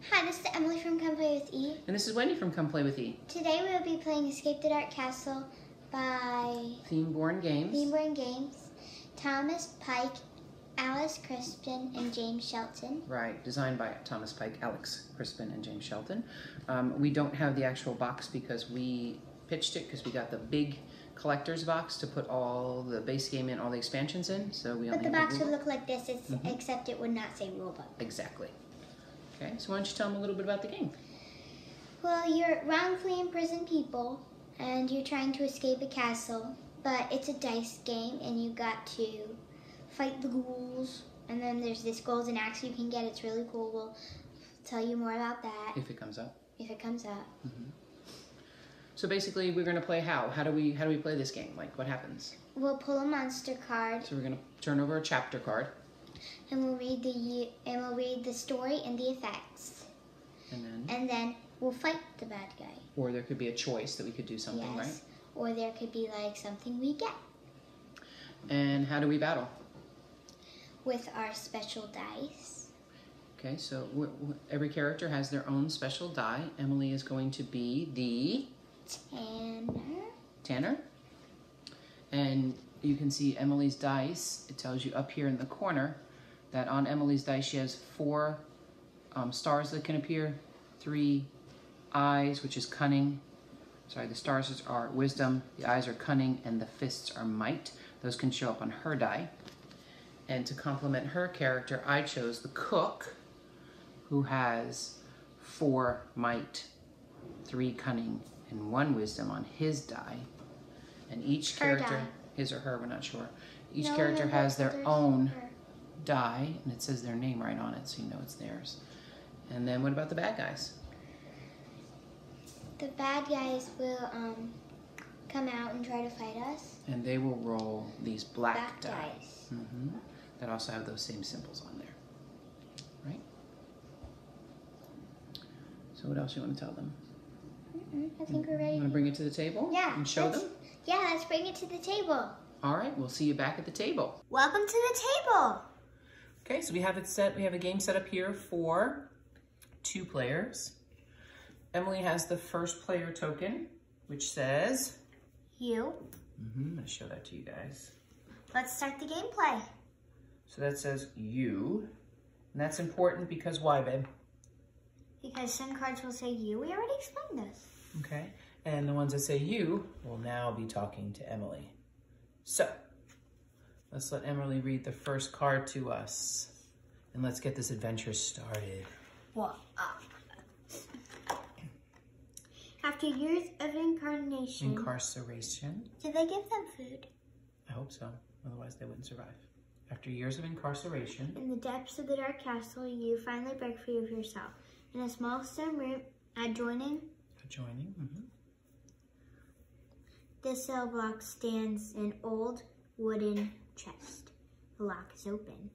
Hi, this is Emily from Come Play with E. And this is Wendy from Come Play with E. Today we will be playing Escape the Dark Castle by Theme-Born Games. Thomas Pike, Alice Crispin, and James Shelton. Right, designed by Thomas Pike, Alex Crispin, and James Shelton. We don't have the actual box because we pitched it because we got the big collector's box to put all the base game in, all the expansions in. So we only But the box would look like this, except it would not say rulebook. Exactly. Okay, so why don't you tell them a little bit about the game? Well, you're wrongfully imprisoned people, and you're trying to escape a castle, but it's a dice game, and you got to fight the ghouls, and then there's this golden axe you can get. It's really cool. We'll tell you more about that. If it comes up. If it comes up. So basically, we're going to play how? How do we play this game? Like, what happens? We'll pull a monster card. So we're going to turn over a chapter card. And we'll read the story and the effects. And then we'll fight the bad guy. Or there could be a choice that we could do something, right? Or there could be like something we get. And how do we battle? With our special dice. Okay, so every character has their own special die. Emily is going to be the Tanner. And you can see Emily's dice. It tells you up here in the corner that on Emily's dice she has 4 stars that can appear, 3 eyes, which is cunning. Sorry, the stars are wisdom, the eyes are cunning, and the fists are might. Those can show up on her die. And to complement her character, I chose the cook, who has 4 might, 3 cunning, and 1 wisdom on his die. And each character, his or her, we're not sure. Each character has their own die, and it says their name right on it, so you know it's theirs. And then what about the bad guys? The bad guys will come out and try to fight us. And they will roll these black dice. That also have those same symbols on there, right? So what else you want to tell them? I think we're ready. You want to bring it to the table? Yeah. And show them? Yeah, let's bring it to the table. All right, we'll see you back at the table. Welcome to the table. Okay, so we have it set. We have a game set up here for 2 players. Emily has the first player token, which says you. I'm going to show that to you guys. Let's start the gameplay. So that says you, and that's important because why, babe? Because some cards will say you. We already explained this. Okay, and the ones that say you will now be talking to Emily. So, let's let Emily read the first card to us, and let's get this adventure started. What? After years of incarceration, did they give them food? I hope so, otherwise they wouldn't survive. After years of incarceration, in the depths of the dark castle, you finally break free of yourself. In a small stone room adjoining, the cell block stands an old wooden chest. The lock is open.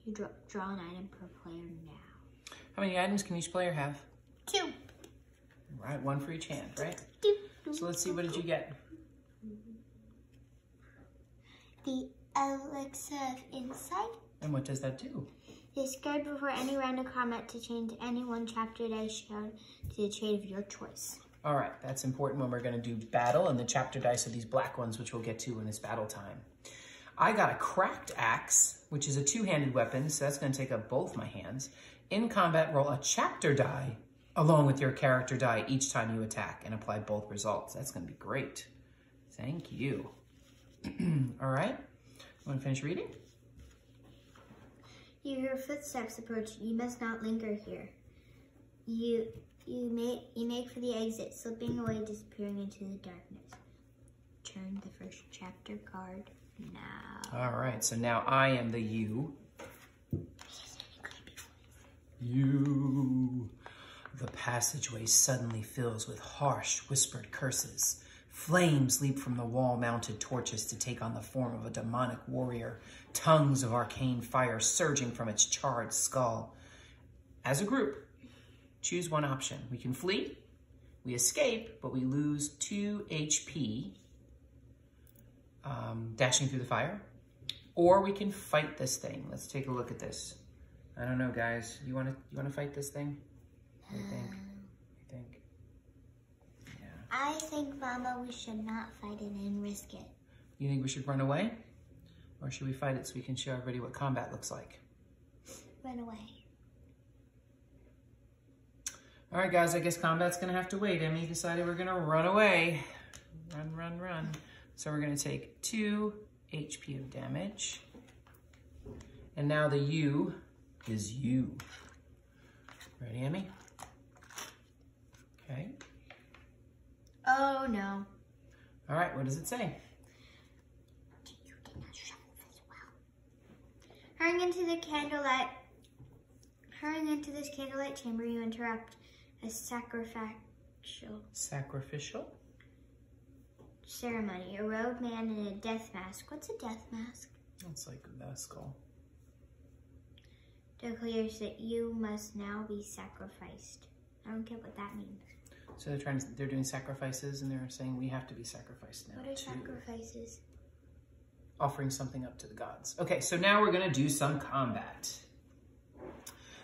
You draw an item per player now. How many items can each player have? 2. Right, 1 for each hand, right? So let's see, what did you get? The Elixir of Insight. And what does that do? Discard before any round of combat to change any 1 chapter dice shown to the trait of your choice. All right, that's important when we're going to do battle, and the chapter dice are these black ones, which we'll get to when it's battle time. I got a cracked axe, which is a 2-handed weapon, so that's going to take up both my hands. In combat, roll a chapter die along with your character die each time you attack and apply both results. That's going to be great. Thank you. All right, want to finish reading? You hear footsteps approach. You must not linger here. You make for the exit, slipping away, disappearing into the darkness. Turn the first chapter card now. All right, so now I am the you. You. The passageway suddenly fills with harsh, whispered curses. Flames leap from the wall-mounted torches to take on the form of a demonic warrior, tongues of arcane fire surging from its charred skull. As a group, choose one option. We can flee, we escape, but we lose 2 HP, dashing through the fire, or we can fight this thing. Let's take a look at this. I don't know, guys. You wanna fight this thing? What do you think? You think? Yeah. I think, Mama, we should not fight it and risk it. You think we should run away? Or should we fight it so we can show everybody what combat looks like? Run away. All right, guys, I guess combat's gonna have to wait. Emmy decided we're gonna run away. Run, run, run. So we're gonna take 2 HP of damage. And now the U is you. Ready, Emmy? Okay. Oh, no. All right, what does it say? You did not shuffle this well. Hurrying into this candlelight chamber, you interrupt a sacrificial ceremony. A robed man in a death mask. What's a death mask? It's like the skull. Declares that you must now be sacrificed. I don't get what that means. So they're doing sacrifices, and they're saying we have to be sacrificed now. What are sacrifices? Offering something up to the gods. Okay, so now we're gonna do some combat.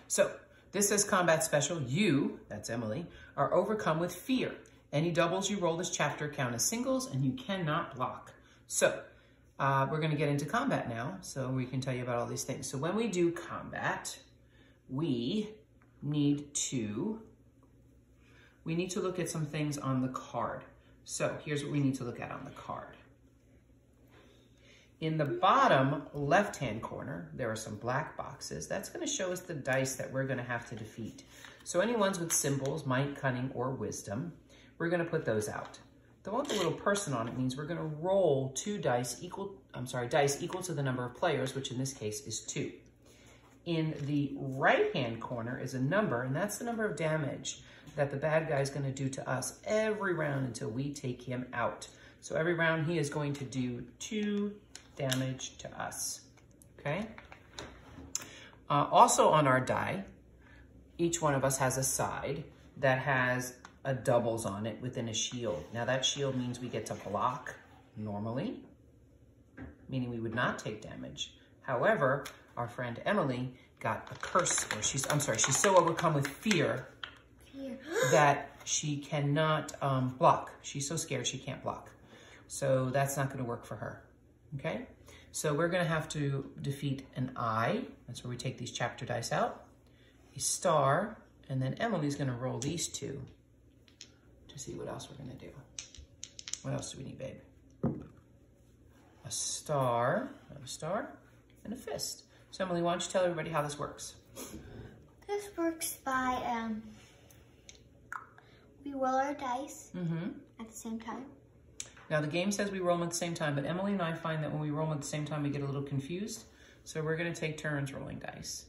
So this says combat special. You, that's Emily, are overcome with fear. Any doubles you roll this chapter count as singles, and you cannot block. So we're gonna get into combat now, so we can tell you about all these things. So when we do combat, we need to look at some things on the card. So here's what we need to look at on the card. In the bottom left-hand corner, there are some black boxes. That's gonna show us the dice that we're gonna have to defeat. So any ones with symbols, might, cunning, or wisdom, we're gonna put those out. The one with the little person on it means we're gonna roll dice equal to the number of players, which in this case is 2. In the right-hand corner is a number, and that's the number of damage that the bad guy is gonna do to us every round until we take him out. So every round he is going to do 2 damage to us, okay? Also on our die, each one of us has a side that has a doubles on it within a shield. Now that shield means we get to block normally, meaning we would not take damage. However, our friend Emily got a curse, or she's so overcome with fear that she cannot block. She's so scared she can't block. So that's not gonna work for her, okay? So we're gonna have to defeat an I, that's where we take these chapter dice out, a star, and then Emily's gonna roll these 2 to see what else we're gonna do. What else do we need, babe? A star, and a fist. So Emily, why don't you tell everybody how this works? This works by, we roll our dice at the same time. Now the game says we roll them at the same time, but Emily and I find that when we roll them at the same time, we get a little confused. So we're gonna take turns rolling dice,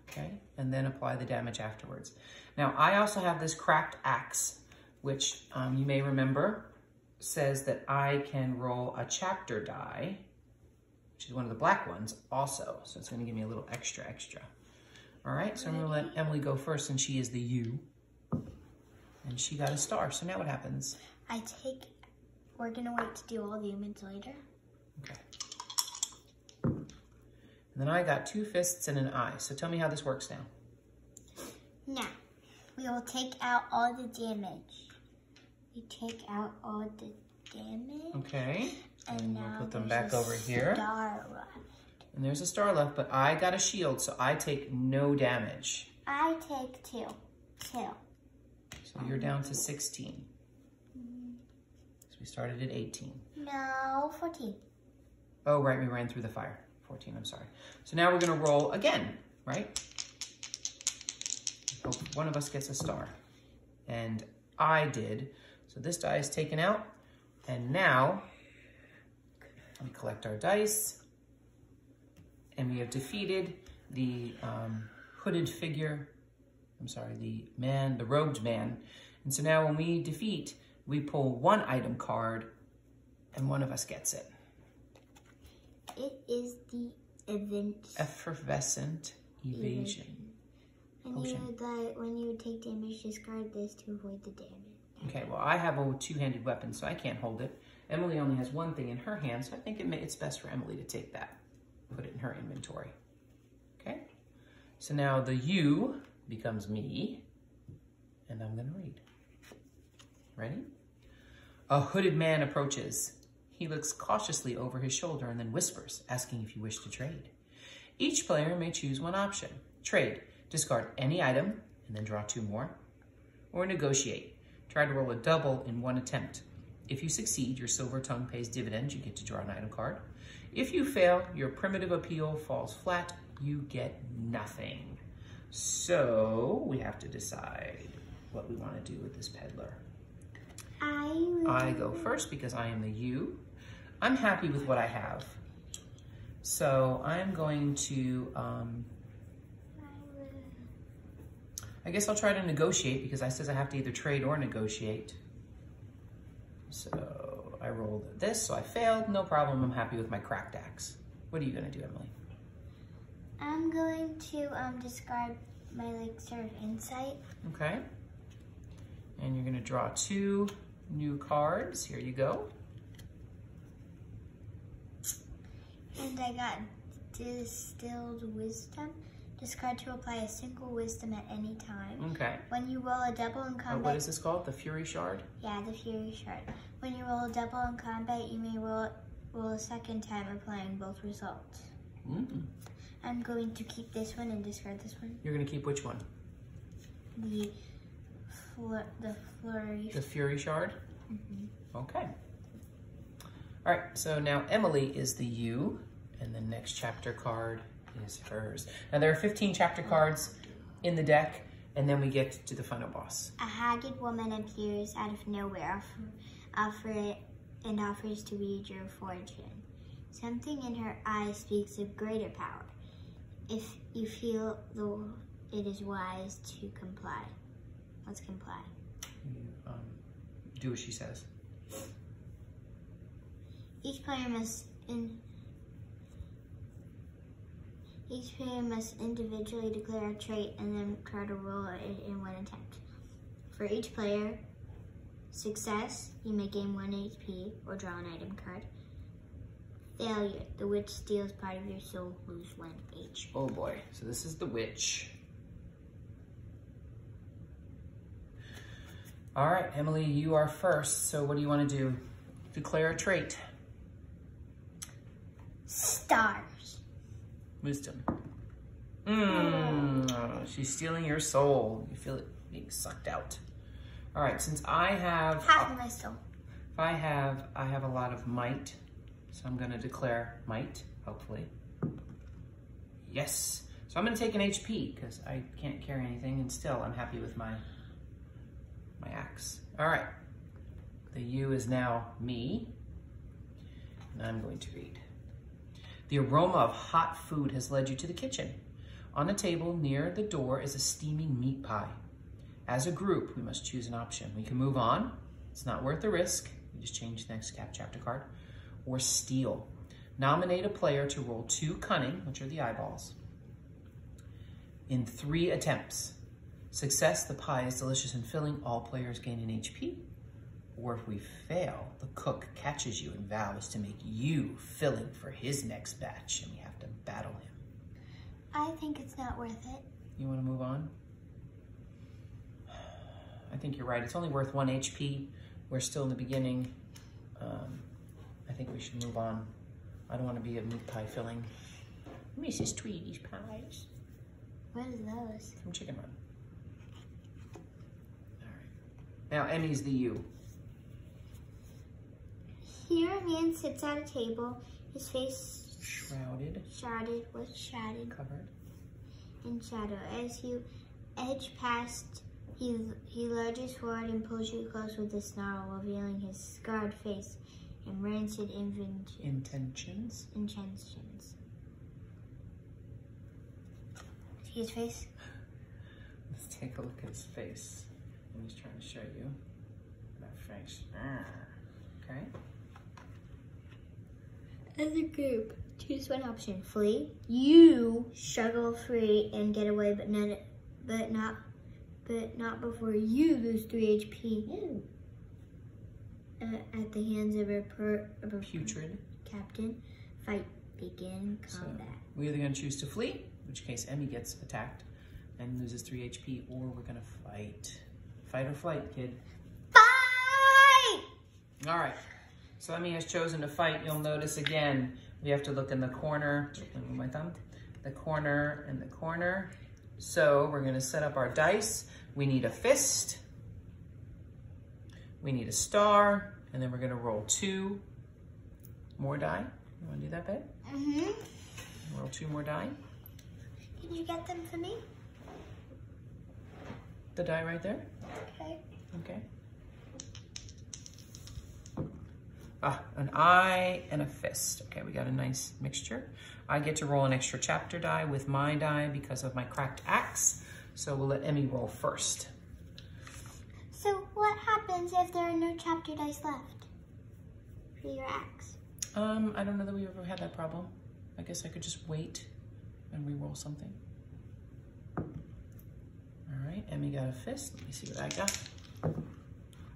okay? And then apply the damage afterwards. Now I also have this cracked axe, which you may remember says that I can roll a chapter die, which is one of the black ones also. So it's gonna give me a little extra. All right, so I'm gonna let Emily go first, and she is the U. And she got a star, so now what happens? We're gonna wait to do all the humans later. Okay. And then I got 2 fists and an eye. So tell me how this works now. Now, we will take out all the damage. We take out all the damage. Okay. And now we'll put them back over here. Star left. And there's a star left, but I got a shield, so I take no damage. I take 2. So you're down to 16. So we started at 18. No, 14. Oh, right, we ran through the fire. 14, I'm sorry. So now we're gonna roll again, right? Hope one of us gets a star. And I did. So this die is taken out. And now we collect our dice. And we have defeated the hooded figure. I'm sorry, the robed man. And so now when we defeat, we pull 1 item card and one of us gets it. It is the event. Effervescent evasion. And when you take damage, discard this to avoid the damage. Okay, well, I have a 2-handed weapon, so I can't hold it. Emily only has 1 thing in her hand, so I think it's best for Emily to take that. Put it in her inventory. Okay? So now the U becomes me. and I'm gonna read. Ready? A hooded man approaches. He looks cautiously over his shoulder and then whispers, asking if you wish to trade. Each player may choose one option. Trade, discard any item, and then draw 2 more. Or negotiate. Try to roll a double in 1 attempt. If you succeed, your silver tongue pays dividends. You get to draw an item card. If you fail, your primitive appeal falls flat. You get nothing. So we have to decide what we want to do with this peddler. I go first because I am the you. I'm happy with what I have. So I'm going to, I guess I'll try to negotiate because I says I have to either trade or negotiate. So I rolled this, so I failed. No problem, I'm happy with my cracked axe. What are you gonna do, Emily? I'm going to discard my sort of insight. Okay. And you're gonna draw 2 new cards. Here you go. And I got distilled wisdom. Discard to apply a single wisdom at any time. Okay. When you roll a double in combat. What is this called? The Fury Shard? Yeah, the Fury Shard. When you roll a double in combat, you may roll a second time, applying both results. I'm going to keep this one and discard this one. You're gonna keep which one? The Flurry. The Fury Shard? Okay. All right, so now Emily is the you, and the next chapter card is hers. Now there are 15 chapter cards in the deck, and then we get to the final boss. A haggard woman appears out of nowhere, offers to read your fortune. Something in her eyes speaks of greater power. If you feel it is wise to comply, let's comply. Do what she says. Each player must individually declare a trait and then try to roll it in 1 attempt. For each player, success, you may gain 1 HP or draw an item card. Failure, the witch steals part of your soul, lose 1 HP. Oh boy, so this is the witch. All right, Emily, you are first. So what do you want to do? Declare a trait. Stars. Wisdom. Oh, she's stealing your soul. You feel it being sucked out. All right, since I have half of my soul. If I have a lot of might, so I'm gonna declare might, hopefully. Yes. So I'm gonna take an HP because I can't carry anything, and still I'm happy with my axe. All right. The you is now me, and I'm going to read. The aroma of hot food has led you to the kitchen. On a table near the door is a steaming meat pie. As a group, we must choose an option. We can move on. It's not worth the risk. We just change the next chapter card. Or steal. Nominate a player to roll 2 cunning, which are the eyeballs, in 3 attempts. Success, the pie is delicious and filling. All players gain an HP. Or if we fail, the cook catches you and vows to make you filling for his next batch, and we have to battle him. I think it's not worth it. You want to move on? I think you're right. It's only worth 1 HP. We're still in the beginning. I think we should move on. I don't want to be a meat pie filling. Mrs. Tweedy's pies. What is those? From Chicken Run. All right. Now Emmy's the you. Here a man sits at a table, his face Shrouded. Covered in shadow. As you edge past, he lurches forward and pulls you close with a snarl, revealing his scarred face and rancid intentions. See his face? Let's take a look at his face. I'm just trying to show you that face. Okay. As a group, choose one option. Flee. You struggle free and get away, but not before you lose 3 HP. At the hands of a putrid captain. Fight. Begin combat. So we're either going to choose to flee, in which case Emmy gets attacked and loses 3 HP, or we're going to fight. Fight or flight, kid. Fight! All right. So Emmy has chosen to fight. You'll notice again, we have to look in the corner. Move my thumb. The corner and the corner. So we're going to set up our dice. We need a fist. We need a star. And then we're going to roll 2 more die. You want to do that, babe? Mm-hmm. Roll 2 more die. Can you get them for me? The die right there. Okay. Okay. An eye and a fist. Okay, we got a nice mixture. I get to roll an extra chapter die with my die because of my cracked axe. So we'll let Emmy roll first. So what happens if there are no chapter dice left for your axe? I don't know that we ever had that problem. I guess I could just wait and re-roll something. All right, Emmy got a fist. Let me see what I got.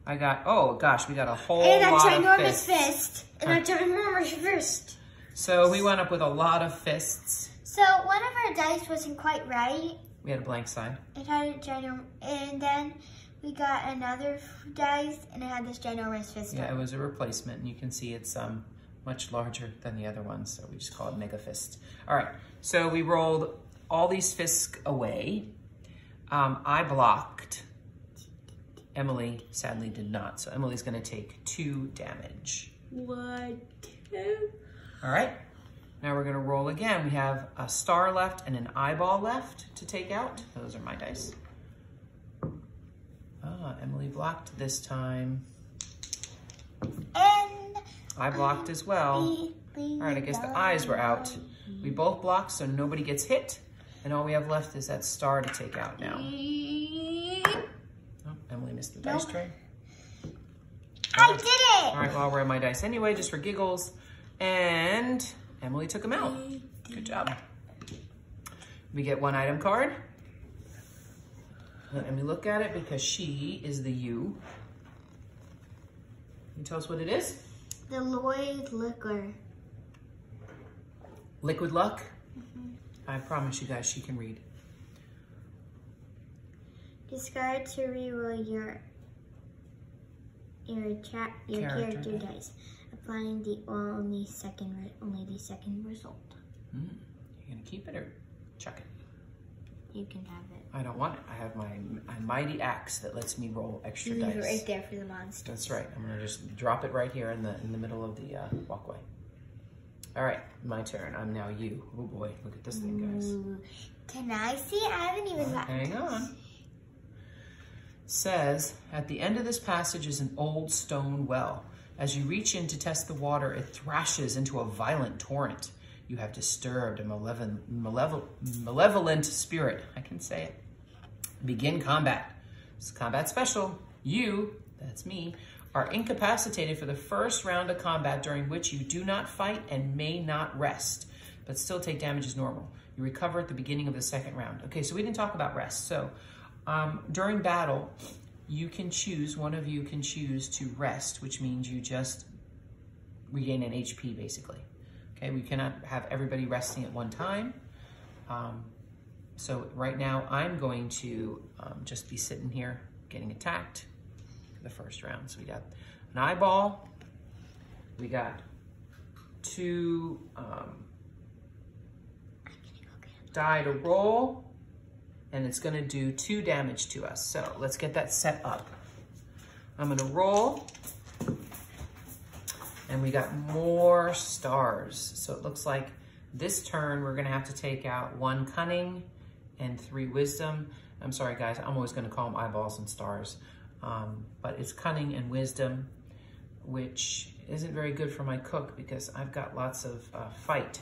I got, oh gosh, we got a whole lot of fists. Fist. And a ginormous fist. So we wound up with a lot of fists. So one of our dice wasn't quite right. We had a blank side. It had a ginormous, and then we got another dice and it had this ginormous fist. Yeah, it was a replacement, and you can see it's much larger than the other ones, so we just call it Mega Fist. All right, so we rolled all these fists away. I blocked. Emily sadly did not, so Emily's gonna take 2 damage. 1, 2. All right, now we're gonna roll again. We have a star left and an eyeball left to take out. Those are my dice. Emily blocked this time. And I blocked as well. All right, I guess the eyes were out. We both blocked, so nobody gets hit. And all we have left is that star to take out now. Oh, Emily missed the dice tray. I did it! All right, well, I'll roll my dice anyway, just for giggles. And Emily took them out. Good job. We get 1 item card. Let Emily look at it because she is the you. Can you tell us what it is? The Lloyd Liquor. Liquid Luck? I promise you guys she can read. Discard to reroll your character dice, applying the only the second result. You're gonna keep it or chuck it? You can have it. I don't want it. I have my mighty axe that lets me roll extra dice. Right there for the monster. That's right. I'm gonna just drop it right here in the middle of the walkway. All right, my turn. I'm now you. Oh boy, look at this thing, guys. Can I see? I haven't even got. Hang on. Says, at the end of this passage is an old stone well. As you reach in to test the water, it thrashes into a violent torrent. You have disturbed a malevolent spirit. I can say it. Begin combat. It's combat special. You, that's me, are incapacitated for the first round of combat, during which you do not fight and may not rest, but still take damage as normal. You recover at the beginning of the second round. Okay, so we didn't talk about rest. So during battle, one of you can choose to rest, which means you just regain an HP basically. Okay, we cannot have everybody resting at one time. So right now I'm going to just be sitting here getting attacked for the first round. So we got an eyeball, we got 2 die to roll, and it's gonna do 2 damage to us. So let's get that set up. I'm gonna roll, and we got more stars. So it looks like this turn we're gonna have to take out 1 cunning and 3 wisdom. I'm sorry guys, I'm always gonna call them eyeballs and stars. But it's cunning and wisdom, which isn't very good for my cook because I've got lots of fight.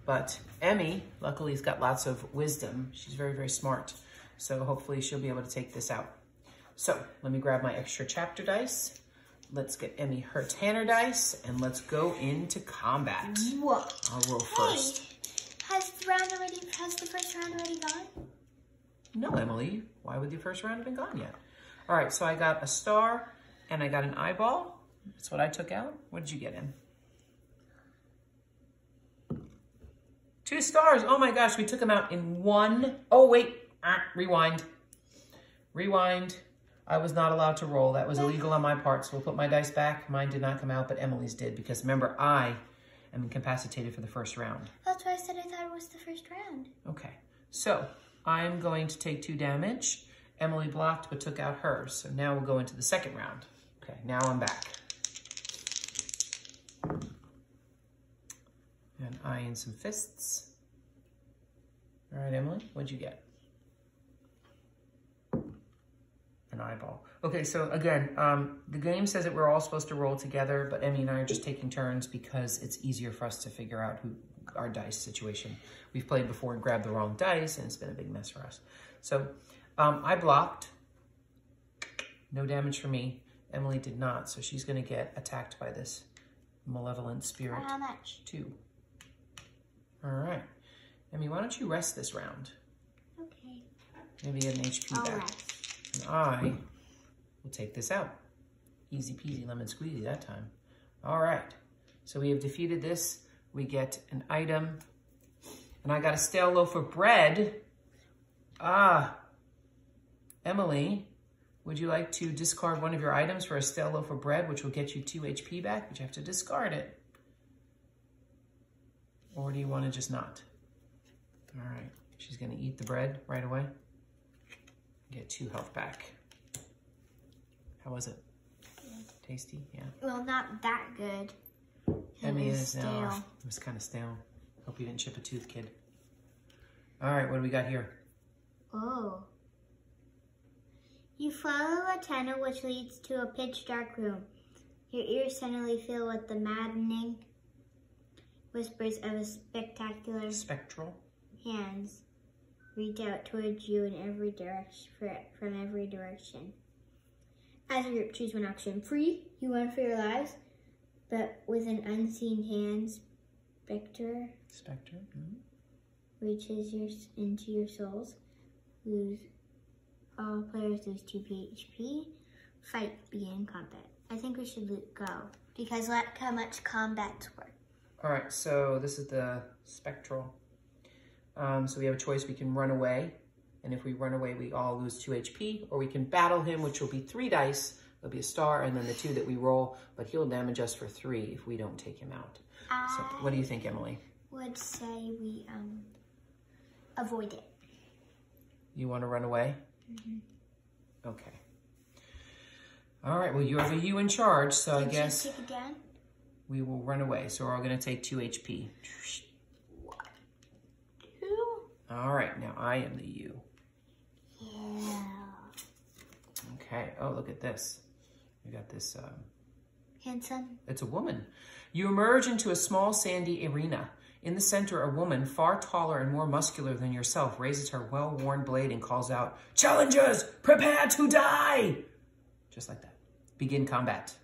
But Emmy, luckily, has got lots of wisdom. She's very, very smart. So hopefully she'll be able to take this out. So let me grab my extra chapter dice. Let's get Emmy her Tanner dice, and let's go into combat. Whoa. I'll roll first. Has the first round already gone? No, Emily. Why would the first round have been gone yet? All right, so I got a star, and I got an eyeball. That's what I took out. What did you get in? 2 stars. Oh my gosh, we took them out in 1. Oh wait, rewind. Rewind. I was not allowed to roll. That was illegal on my part, so we'll put my dice back. Mine did not come out, but Emily's did, because remember, I am incapacitated for the first round. That's why I said I thought it was the first round. Okay, so I'm going to take 2 damage. Emily blocked, but took out hers. So now we'll go into the second round. Okay, now I'm back. And I in some fists. All right, Emily, what'd you get? An eyeball. Okay, so again, the game says that we're all supposed to roll together, but Emmy and I are just taking turns because it's easier for us to figure out our dice situation. We've played before and grabbed the wrong dice, and it's been a big mess for us. So I blocked. No damage for me. Emily did not, so she's going to get attacked by this malevolent spirit. How much? 2. All right. Emmy, why don't you rest this round? Okay. Maybe get an HP back. Rest. And I will take this out. Easy peasy lemon squeezy that time. All right. So we have defeated this. We get an item. And I got a stale loaf of bread. Emily, would you like to discard one of your items for a stale loaf of bread, which will get you 2 HP back, but you have to discard it? Or do you want to just not? All right. She's going to eat the bread right away. Get 2 health back. How was it? Good. Tasty? Yeah. Well, not that good. Emmy is now. It was kind of stale. Hope you didn't chip a tooth, kid. All right, what do we got here? Oh. You follow a tunnel which leads to a pitch dark room. Your ears suddenly fill with the maddening whispers of a spectral hands reach out towards you in every direction, from every direction. As a group, choose one action. Free, you run for your lives, but with an unseen hand, Spectre reaches into your souls. All players lose 2 HP. Fight, begin combat. I think we should go, because look how much combat's worth. All right, so this is the spectral. So we have a choice. We can run away, and if we run away, we all lose 2 HP, or we can battle him, which will be 3 dice. There'll be a star, and then the 2 that we roll, but he'll damage us for 3 if we don't take him out. So what do you think, Emily? Would say we avoid it. You want to run away? Mm-hmm. Okay. All right, well, you're in charge, so I guess Again? we will run away. So we're all going to take 2 HP. 1, 2. All right, now I am the you. Yeah. Okay, oh, look at this. We got this. Handsome. It's a woman. You emerge into a small sandy arena. In the center, a woman far taller and more muscular than yourself raises her well-worn blade and calls out, "Challengers, prepare to die!" Just like that. Begin combat.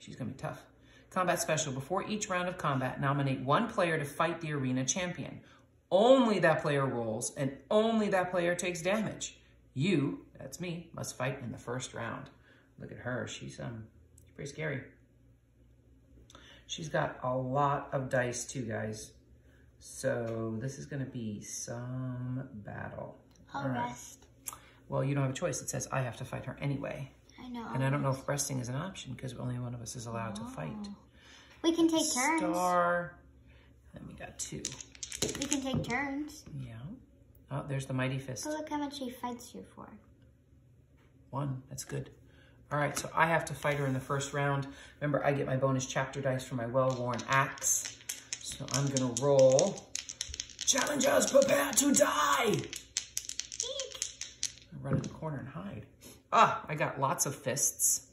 She's gonna be tough. Combat special. Before each round of combat, nominate 1 player to fight the arena champion. Only that player rolls, and only that player takes damage. You, that's me, must fight in the first round. Look at her. She's pretty scary. She's got a lot of dice too, guys. So this is going to be some battle. I'll rest. Well, you don't have a choice. It says I have to fight her anyway. I know. And I don't know if resting is an option because only one of us is allowed to fight. We can take turns. Star. And we got 2. We can take turns. Yeah. Oh, there's the mighty fist. But look how much she fights you for. 1. That's good. All right, so I have to fight her in the first round. Remember, I get my bonus chapter dice for my well-worn axe. So I'm going to roll. Challengers, prepare to die! I run in the corner and hide. I got lots of fists.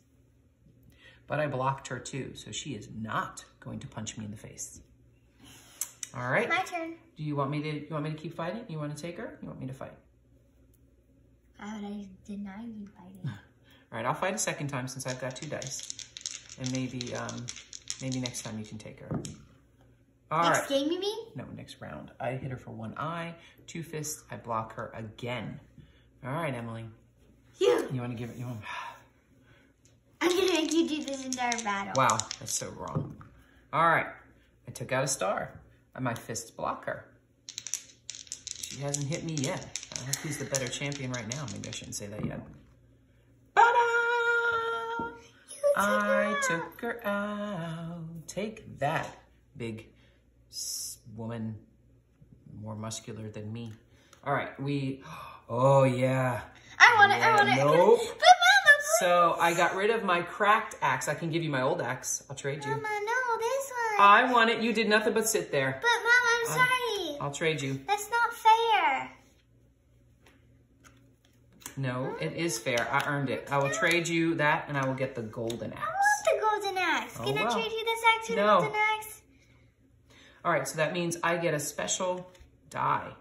But I blocked her too, so she is not going to punch me in the face. All right. My turn. Do you want me to keep fighting? You want to take her? You want me to fight? How would I deny you fighting? All right, I'll fight a second time since I've got 2 dice. And maybe next time you can take her. All right. Next game, you mean? No, next round. I hit her for 1 eye, 2 fists. I block her again. All right, Emily. You want to give it? I'm going to make you do this entire battle. Wow, that's so wrong. All right. I took out a star. And my fists block her. She hasn't hit me yet. I don't know who's the better champion right now. Maybe I shouldn't say that yet. I took her out. Take that, big woman, more muscular than me. All right, oh yeah. I want it. Nope. But Mama, So I got rid of my cracked axe. I can give you my old axe. I'll trade you. Mama, no, this one. I want it. You did nothing but sit there. But Mama, I'm sorry. I'll trade you. That's not fair. No, it is fair. I earned it. I will trade you that, and I will get the golden axe. I want the golden axe. Can I trade you this axe for the golden axe? All right, so that means I get a special die.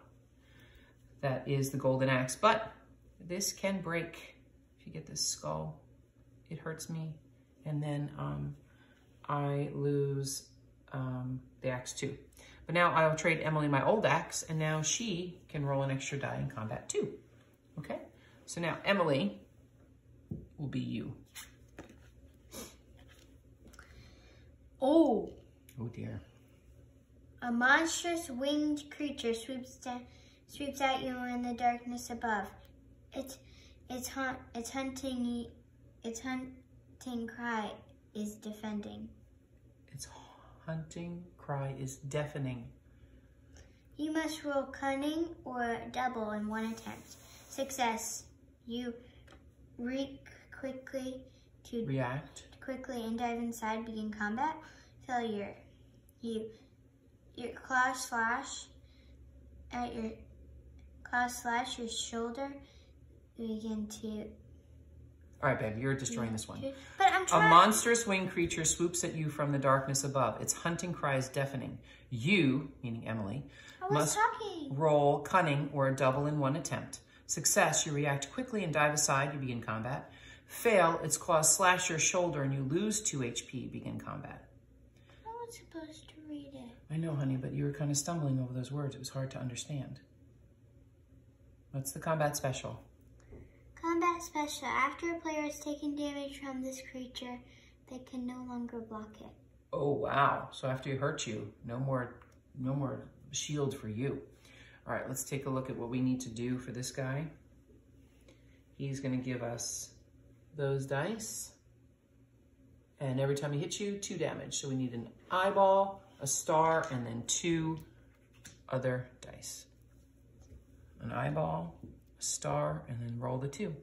That is the golden axe, but this can break. If you get this skull, it hurts me, and then I lose the axe too. But now I will trade Emily my old axe, and now she can roll an extra die in combat too. Okay? So now Emily will be you. Oh. Oh dear. A monstrous winged creature swoops at you in the darkness above. Its hunting cry is defending. Its hunting cry is deafening. You must roll cunning or double in one attempt. Success. You react quickly and dive inside, begin combat. Failure. Your claws slash your shoulder. You begin to. All right, babe, you're destroying this one. But I'm trying. A monstrous winged creature swoops at you from the darkness above. Its hunting cry is deafening. You, meaning Emily, must roll cunning or a double in one attempt. Success, you react quickly and dive aside, you begin combat. Fail, its claws slash your shoulder and you lose 2 HP, begin combat. I was supposed to read it. I know, honey, but you were kind of stumbling over those words. It was hard to understand. What's the combat special? Combat special. After a player has taken damage from this creature, they can no longer block it. Oh, wow. So after it hurts you, no more shield for you. All right, let's take a look at what we need to do for this guy. He's gonna give us those dice. And every time he hits you, 2 damage. So we need an eyeball, a star, and then 2 other dice. An eyeball, a star, and then roll the 2.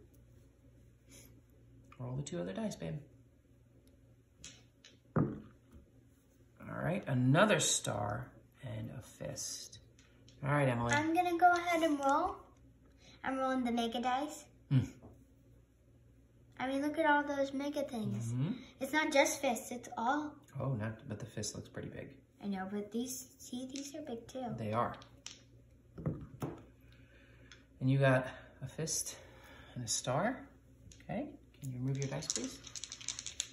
Roll the 2 other dice, babe. All right, another star and a fist. All right, Emily. I'm gonna go ahead and roll. I'm rolling the mega dice. I mean, look at all those mega things. It's not just fists, it's all. Oh, but the fist looks pretty big. I know, but these are big too. They are. And you got a fist and a star. Okay, can you remove your dice, please?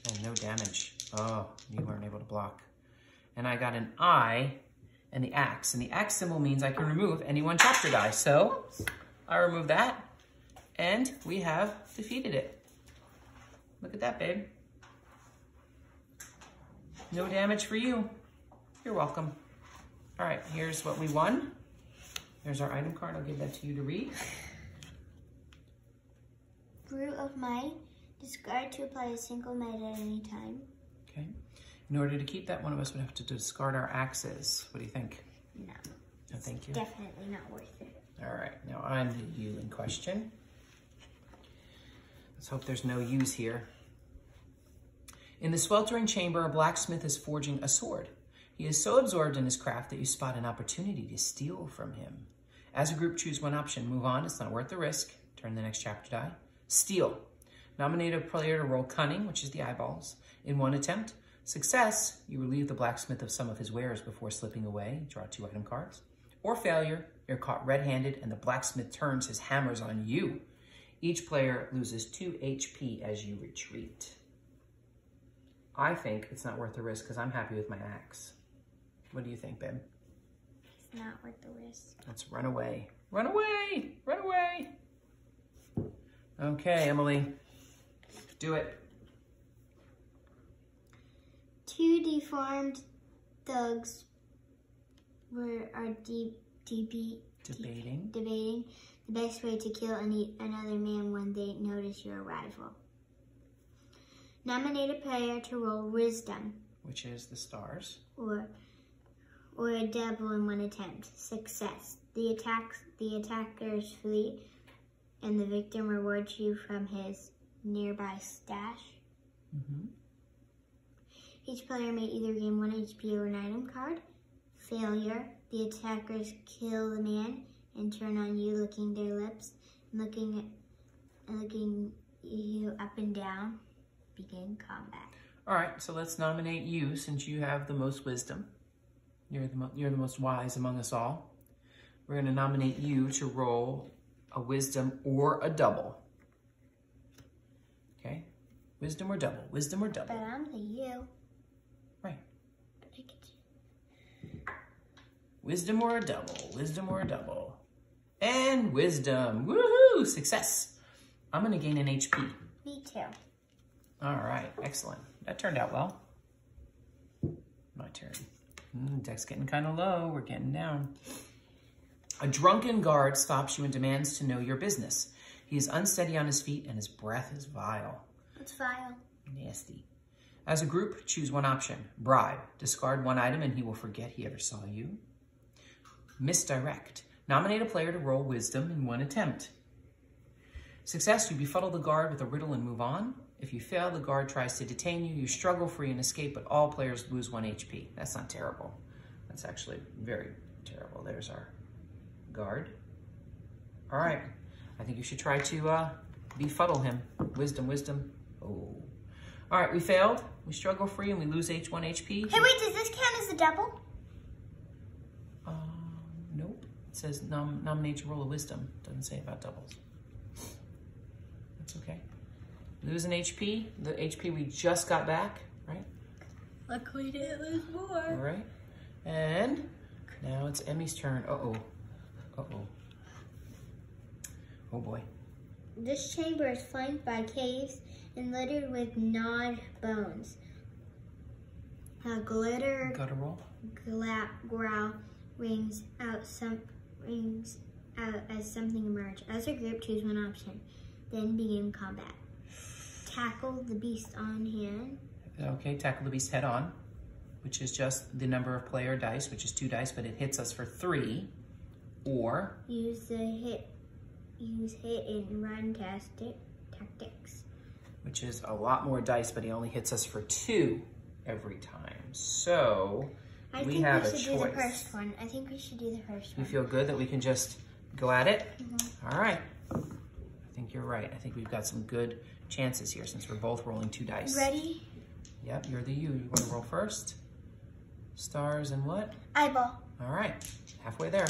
Oh, no damage. Oh, you weren't able to block. And I got an eye and the axe. And the axe symbol means I can remove any 1 chapter die. So I remove that and we have defeated it. Look at that, babe. No damage for you. You're welcome. All right, here's what we won. There's our item card. I'll give that to you to read. Brew of Might. Discard to apply a single might at any time. Okay. In order to keep that, one of us would have to discard our axes. What do you think? No. No, thank you. Definitely not worth it. All right, now I'm the you in question. Let's hope there's no use here. In the sweltering chamber, a blacksmith is forging a sword. He is so absorbed in his craft that you spot an opportunity to steal from him. As a group, choose one option. Move on, it's not worth the risk. Turn the next chapter die. Steal. Nominate a player to roll cunning, which is the eyeballs, in 1 attempt. Success, you relieve the blacksmith of some of his wares before slipping away. Draw 2 item cards. Or failure, you're caught red-handed and the blacksmith turns his hammers on you. Each player loses 2 HP as you retreat. I think it's not worth the risk because I'm happy with my axe. What do you think, babe? It's not worth the risk. Let's run away. Run away! Run away! Okay, Emily. Do it. 2 deformed thugs are debating the best way to kill and eat another man when they notice your arrival. Nominate a player to roll wisdom. Which is the stars. Or a double in one attempt. Success. The attackers flee, and the victim rewards you from his nearby stash. Mm-hmm. Each player may either gain 1 HP or an item card. Failure. The attackers kill the man and turn on you, licking their lips, and looking you up and down. Begin combat. All right, so let's nominate you since you have the most wisdom. You're the most wise among us all. We're going to nominate you to roll a wisdom or a double. Okay? Wisdom or double. Wisdom or double. But I'm the you. Right. But I get you. Wisdom or a double. Wisdom or a double. And wisdom. Woohoo! Success. I'm going to gain an HP. Me too. All right. Excellent. That turned out well. My turn. Deck's getting kind of low. We're getting down. A drunken guard stops you and demands to know your business. He is unsteady on his feet and his breath is vile. It's vile. Nasty. As a group, choose one option. Bribe. Discard one item and he will forget he ever saw you. Misdirect. Nominate a player to roll wisdom in one attempt. Success, you befuddle the guard with a riddle and move on. If you fail, the guard tries to detain you. You struggle free and escape, but all players lose 1 HP. That's not terrible. That's actually very terrible. There's our guard. All right. I think you should try to befuddle him. Wisdom, wisdom. Oh. All right, we failed. We struggle free and we lose 1 HP. Hey, wait, does this count as a double? Nope. It says nominate to roll a wisdom. Doesn't say about doubles. That's okay. Lose an HP. The HP we just got back, right? Luckily, didn't lose more. All right. And now it's Emmy's turn. Uh-oh. Uh-oh. Oh, boy. This chamber is flanked by caves and littered with gnawed bones. A glitter Got to roll? growl rings out as something emerges. As a group, choose one option. Then begin combat. Tackle the beast on hand. Okay, tackle the beast head on, which is just the number of player dice, which is 2 dice, but it hits us for 3. Or Use hit and run tactics. Which is a lot more dice, but he only hits us for 2 every time. So we have a choice. Do the first one. I think we should do the first one. You feel good that we can just go at it? Mm-hmm. All right. I think you're right. I think we've got some good chances here since we're both rolling 2 dice. Ready? Yep, you're the you. You want to roll first? Stars and what? Eyeball. All right, halfway there.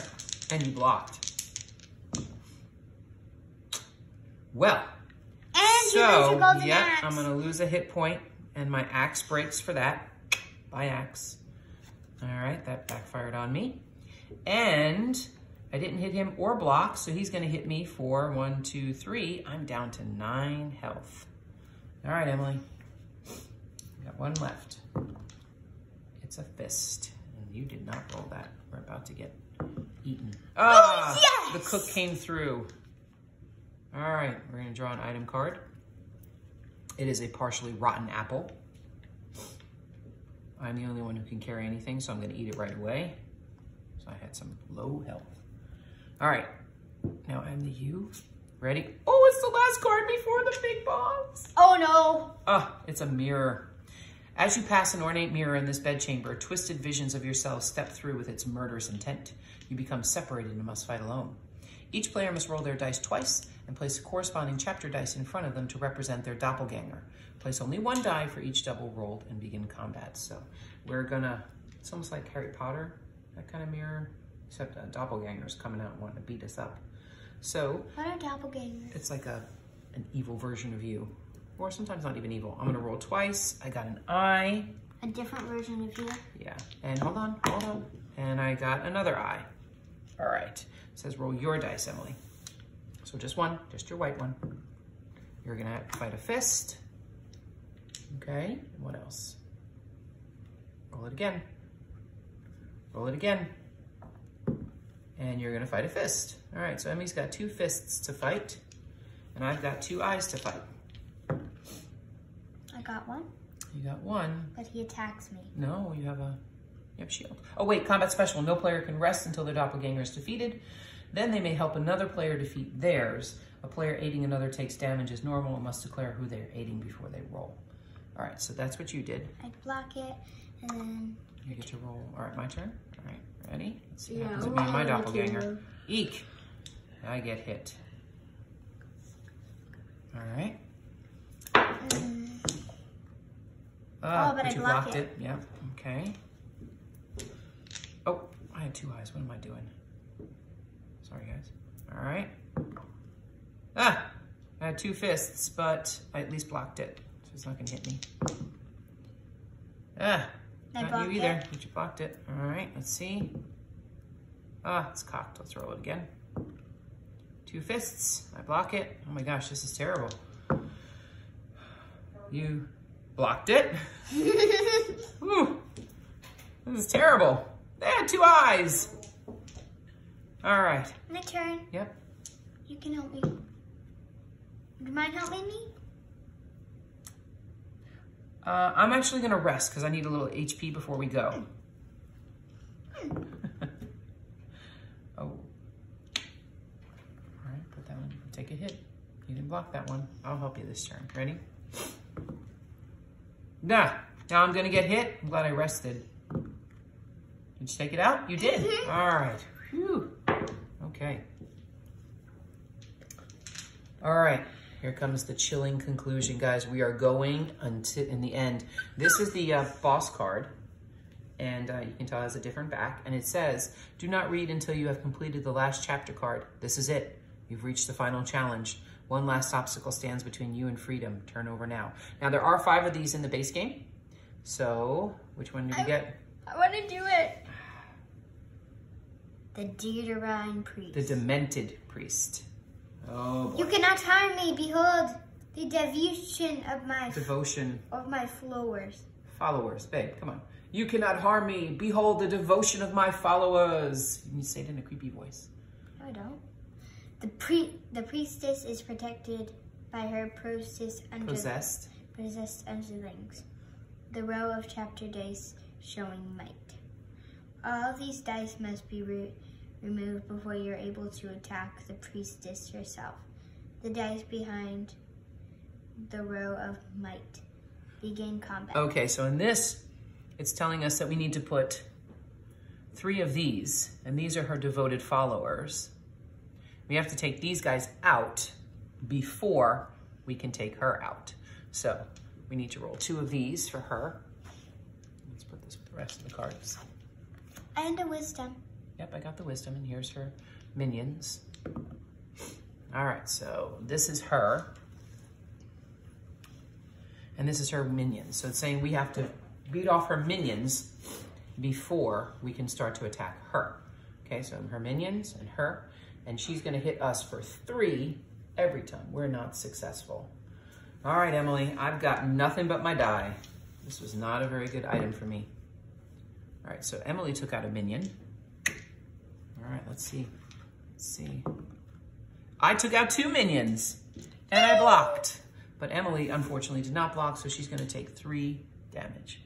And you blocked. Well, And you lose your golden axe. I'm gonna lose a hit point and my axe breaks for that. By axe. All right, that backfired on me. And I didn't hit him or block, so he's gonna hit me for 1, 2, 3. I'm down to 9 health. All right, Emily. Got 1 left. It's a fist. And you did not roll that. We're about to get eaten. Ah, yes! The cook came through. All right, we're gonna draw an item card. It is a partially rotten apple. I'm the only one who can carry anything, so I'm gonna eat it right away. So I had some low health. All right, now I'm the you. Ready? Oh, it's the last card before the big boss. Oh no. Ah, it's a mirror. As you pass an ornate mirror in this bedchamber, twisted visions of yourself step through with its murderous intent. You become separated and must fight alone. Each player must roll their dice twice and place a corresponding chapter dice in front of them to represent their doppelganger. Place only 1 die for each double rolled and begin combat. So we're gonna, it's almost like Harry Potter, that kind of mirror, except a doppelganger's coming out and wanting to beat us up. So What are doppelgangers? it's like an evil version of you. Or sometimes not even evil. I'm gonna roll twice. I got an eye. A different version of you? Yeah, and hold on. And I got another eye. All right, it says roll your dice, Emily. So just 1, just your white one. You're gonna fight a fist. Okay, what else? Roll it again. Roll it again. And you're gonna fight a fist. All right, so Emmy's got 2 fists to fight, and I've got 2 eyes to fight. got one. You got one. But he attacks me. No, you have shield. Oh wait, combat special. No player can rest until their doppelganger is defeated. Then they may help another player defeat theirs. A player aiding another takes damage as normal and must declare who they're aiding before they roll. All right, so that's what you did. I block it, and then... You get to roll. All right, my turn. All right, ready? Let's see what happens with me and my doppelganger. Eek! I get hit. All right. Oh, but I blocked it. Yeah, okay. Oh, I had 2 eyes. What am I doing? Sorry, guys. All right. I had 2 fists, but I at least blocked it. So it's not gonna hit me. Not you either, but you blocked it. All right, let's see. It's cocked. Let's roll it again. 2 fists. I block it. Oh my gosh, this is terrible. You blocked it. Ooh, this is terrible. They had 2 eyes. All right. My turn. Yep. You can help me. Do you mind helping me? I'm actually gonna rest because I need a little HP before we go. Oh. All right, put that one, take a hit. You didn't block that one. I'll help you this turn. Ready? Now I'm gonna get hit. I'm glad I rested. Did you take it out? You did. All right. Whew. Okay. All right. Here comes the chilling conclusion, guys. We are going until in the end. This is the boss card, and you can tell it has a different back. And it says, "Do not read until you have completed the last chapter card. This is it. You've reached the final challenge. One last obstacle stands between you and freedom. Turn over now." Now there are 5 of these in the base game. So which one did you get? I want to do it. The Deuterine Priest. The Demented Priest. Oh boy. You cannot harm me. Behold the devotion of my followers. Followers, babe, come on. You cannot harm me. Behold the devotion of my followers. You say it in a creepy voice. No, I don't. The priestess is protected by her possessed underlings. The row of chapter dice showing might. All of these dice must be removed before you're able to attack the priestess yourself. The dice behind the row of might begin combat. Okay, so in this, it's telling us that we need to put 3 of these, and these are her devoted followers. We have to take these guys out before we can take her out. So we need to roll 2 of these for her. Let's put this with the rest of the cards. And a wisdom. Yep, I got the wisdom, and here's her minions. All right, so this is her. And this is her minions. So it's saying we have to beat off her minions before we can start to attack her. Okay, so her minions and her, and she's gonna hit us for 3 every time we're not successful. All right, Emily, I've got nothing but my die. This was not a very good item for me. All right, so Emily took out a minion. All right, let's see. I took out 2 minions, and I blocked. But Emily, unfortunately, did not block, so she's gonna take 3 damage.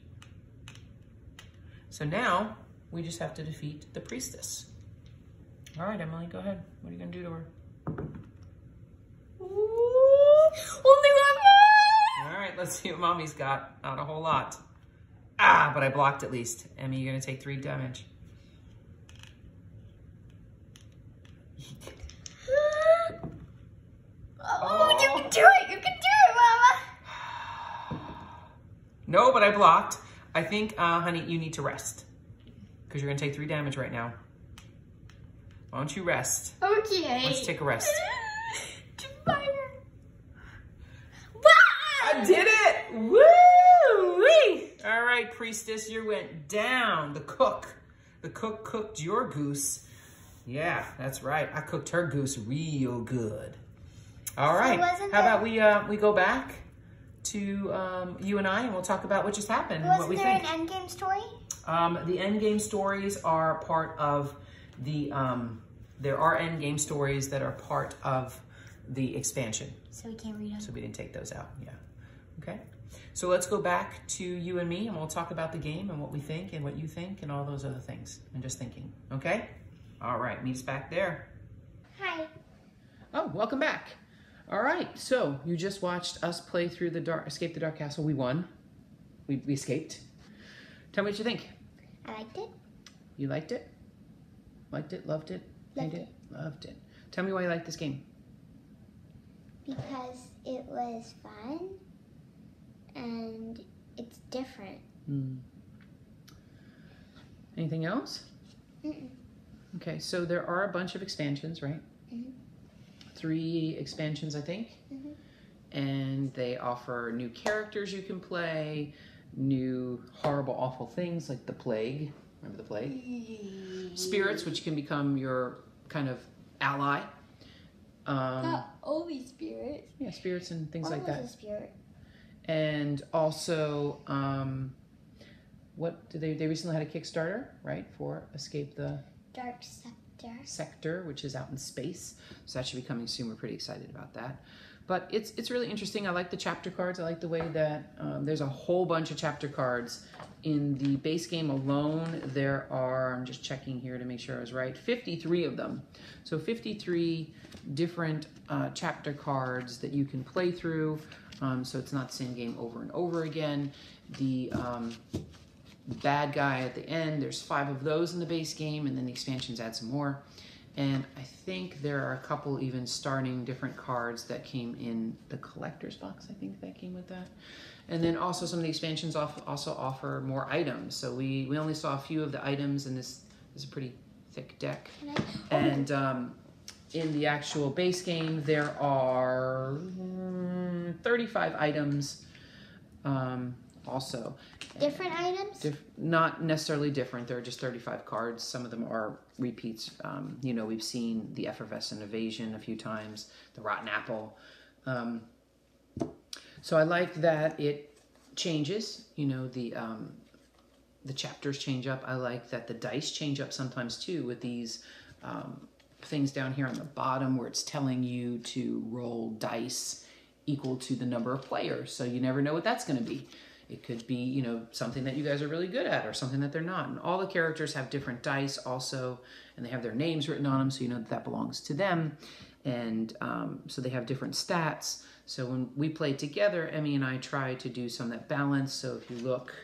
So now, we just have to defeat the priestess. All right, Emily, go ahead. What are you gonna do to her? Only 1 more! All right, let's see what Mommy's got. Not a whole lot. But I blocked at least. Emmy, you're gonna take 3 damage. Oh, you can do it! You can do it, Mama! No, but I blocked. I think, honey, you need to rest. Because you're gonna take 3 damage right now. Why don't you rest? Okay. Let's take a rest. Fire. I did it! Woo-wee! All right, priestess, you went down. The cook cooked your goose. Yeah, that's right. I cooked her goose real good. All right. So how about we go back to you and I, and we'll talk about what just happened and what we think. Wasn't there an endgame story? The endgame stories are part of the. There are endgame stories that are part of the expansion. So we can't read them. So we didn't take those out. Yeah. Okay. So let's go back to you and me, and we'll talk about the game and what we think and what you think and all those other things. And just thinking, okay? All right, meet us back there. Hi. Oh, welcome back. All right, so you just watched us play through Escape the Dark Castle. We won. We escaped. Tell me what you think. I liked it. You liked it? Liked it? Loved it? Loved it. Loved it. Tell me why you like this game. Because it was fun and it's different. Anything else? Mm-mm. Okay, so there are a bunch of expansions, right? 3 expansions, I think. And they offer new characters you can play, new horrible, awful things like the plague. Remember the plague? Spirits, which can become your kind of ally. Not always spirits. Yeah, spirits and things like One that. was a spirit. And also, what did they recently had a Kickstarter, right, for Escape the Dark Sector. which is out in space. So that should be coming soon. We're pretty excited about that. But it's really interesting. I like the chapter cards. I like the way that there's a whole bunch of chapter cards. In the base game alone, there are, I'm just checking here to make sure I was right, 53 of them. So 53 different chapter cards that you can play through. So it's not the same game over and over again. The bad guy at the end, there's 5 of those in the base game, and then the expansions add some more. And I think there are a couple even starting different cards that came in the collector's box. I think that came with that. And then also some of the expansions also offer more items. So we only saw a few of the items, and this is a pretty thick deck. And in the actual base game, there are 35 items also. Different items? Not necessarily different. There are just 35 cards. Some of them are repeats. You know, we've seen the Effervescent Evasion a few times, the Rotten Apple. So I like that it changes. You know, the chapters change up. I like that the dice change up sometimes too, with these things down here on the bottom where it's telling you to roll dice equal to the number of players. So you never know what that's going to be. It could be, you know, something that you guys are really good at or something that they're not. And all the characters have different dice also, and they have their names written on them, so you know that that belongs to them. And so they have different stats. So when we played together, Emmy and I tried to do some that balance. So if you look,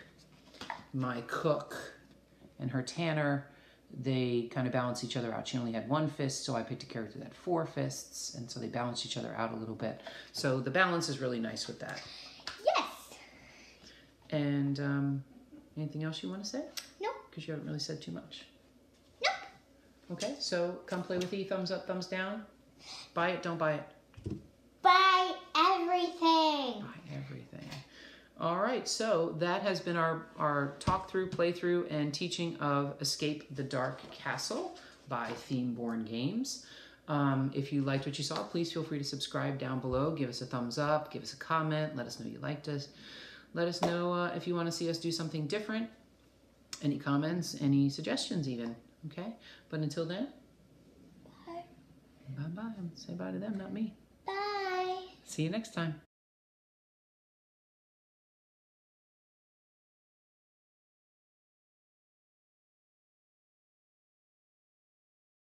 my cook and her tanner, they kind of balance each other out. She only had 1 fist, so I picked a character that had 4 fists, and so they balance each other out a little bit. So the balance is really nice with that. Yes. And anything else you want to say? Nope. Because you haven't really said too much. Nope. Okay, so come play with E. Thumbs up, thumbs down. Buy it, don't buy it. Buy everything. Buy everything. All right, so that has been our talk through, playthrough, and teaching of Escape the Dark Castle by Themeborn Games. If you liked what you saw, please feel free to subscribe down below. Give us a thumbs up, give us a comment, let us know you liked us. Let us know if you want to see us do something different. Any comments, any suggestions even, okay? But until then, Bye. bye-bye. Say bye to them, not me. Bye. See you next time.